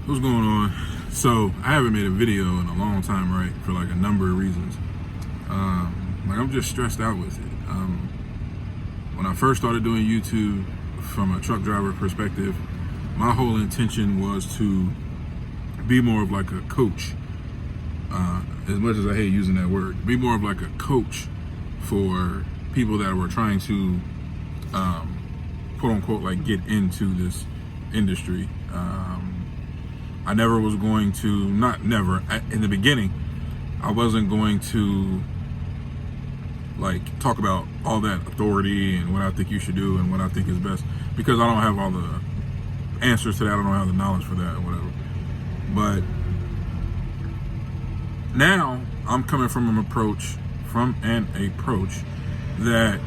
What's going on? So I haven't made a video in a long time, right? For like a number of reasons. Like I'm just stressed out with it. When I first started doing YouTube from a truck driver perspective, my whole intention was to be more of like a coach. As much as I hate using that word, be more of like a coach for people that were trying to, quote unquote, like get into this industry. I never was going to, not never, in the beginning, I wasn't going to like talk about all that authority and what I think you should do and what I think is best, because I don't have all the answers to that. I don't have the knowledge for that or whatever. But now I'm coming from an approach that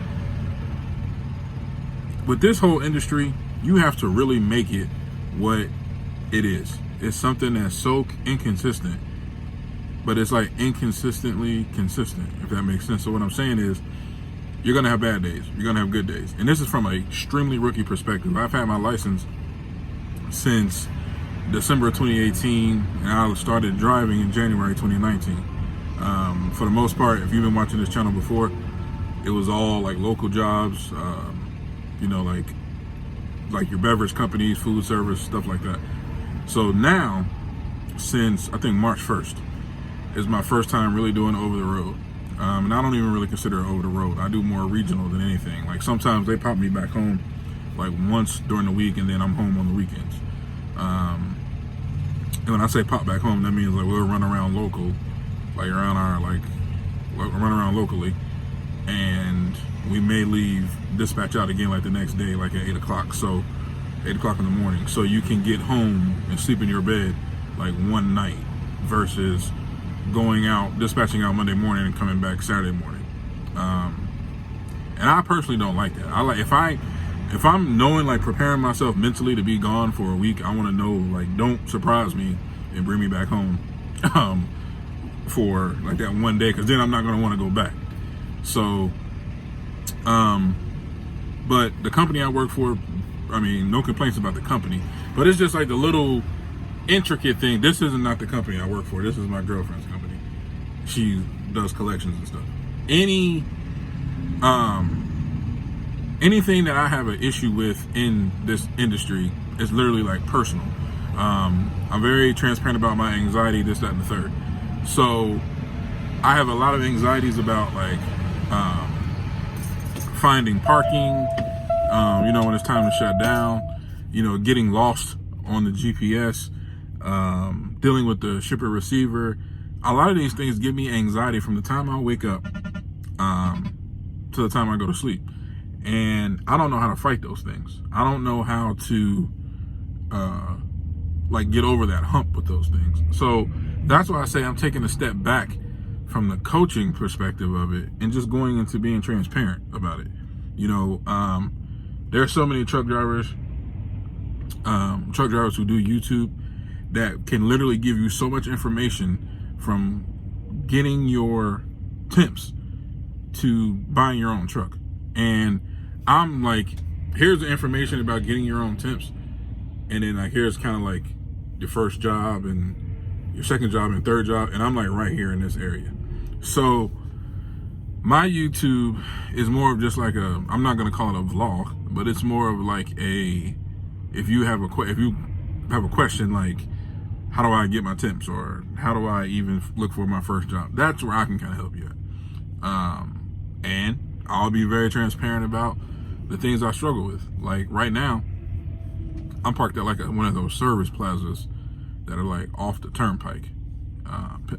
with this whole industry, you have to really make it what it is. It's something that's so inconsistent, but it's like inconsistently consistent, if that makes sense. So what I'm saying is, you're gonna have bad days, you're gonna have good days. And this is from an extremely rookie perspective. I've had my license since December of 2018, and I started driving in January 2019. For the most part, if you've been watching this channel before, it was all like local jobs, like your beverage companies, food service, stuff like that. So now, since I think March 1st, is my first time really doing over the road. And I don't even really consider it over the road. I do more regional than anything. Like sometimes they pop me back home like once during the week, and then I'm home on the weekends. And when I say pop back home, that means like we'll run around local, like around our run around locally, and we may leave dispatch out again like the next day, like at 8 o'clock. So 8 o'clock in the morning. So you can get home and sleep in your bed like one night versus going out, dispatching out Monday morning and coming back Saturday morning. And I personally don't like that. I like, if I'm knowing, like preparing myself mentally to be gone for a week, I want to know, like, don't surprise me and bring me back home for like that one day, because then I'm not going to want to go back. So, but the company I work for, I mean, no complaints about the company, but it's just like the little intricate thing. This isn't not the company I work for. This is my girlfriend's company. She does collections and stuff. Anything that I have an issue with in this industry is literally like personal. I'm very transparent about my anxiety, this, that, and the third. So I have a lot of anxieties about like finding parking, when it's time to shut down, getting lost on the GPS, dealing with the shipper receiver. A lot of these things give me anxiety from the time I wake up to the time I go to sleep. And I don't know how to fight those things. I don't know how to get over that hump with those things. So that's why I say I'm taking a step back from the coaching perspective of it and just going into being transparent about it. There are so many truck drivers who do YouTube that can literally give you so much information, from getting your temps to buying your own truck. And I'm like, here's the information about getting your own temps, and then like here's kind of like your first job and your second job and third job, and I'm like right here in this area. So my YouTube is more of just like I'm not gonna call it a vlog, but it's more of like if you have a question like, how do I get my temps, or how do I even look for my first job, that's where I can kind of help you at. And I'll be very transparent about the things I struggle with. Like right now, I'm parked at like one of those service plazas that are like off the turnpike,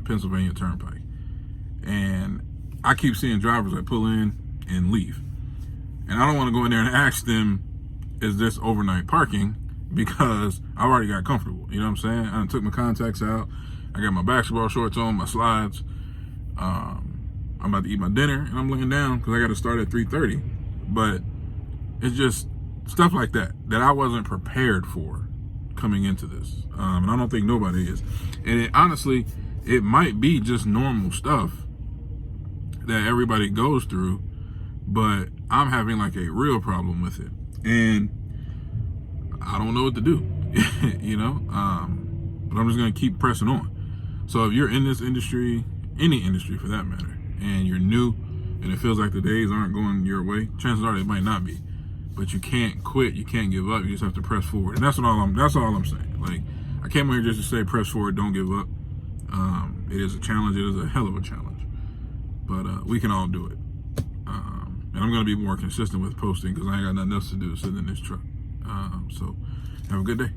Pennsylvania Turnpike. And I keep seeing drivers that pull in and leave. And I don't want to go in there and ask them, is this overnight parking? Because I've already got comfortable. You know what I'm saying? I took my contacts out. I got my basketball shorts on, my slides. I'm about to eat my dinner, and I'm laying down because I got to start at 3:30. But it's just stuff like that I wasn't prepared for coming into this. And I don't think nobody is. And honestly, it might be just normal stuff that everybody goes through, but I'm having like a real problem with it. And I don't know what to do. but I'm just going to keep pressing on. So if you're in this industry, any industry for that matter, and you're new and it feels like the days aren't going your way, chances are they might not be. But you can't quit, you can't give up, you just have to press forward. And that's all I'm saying. Like, I came on here just to say press forward, don't give up. It is a challenge, it is a hell of a challenge. But we can all do it. And I'm gonna be more consistent with posting because I ain't got nothing else to do sitting in this truck. So have a good day.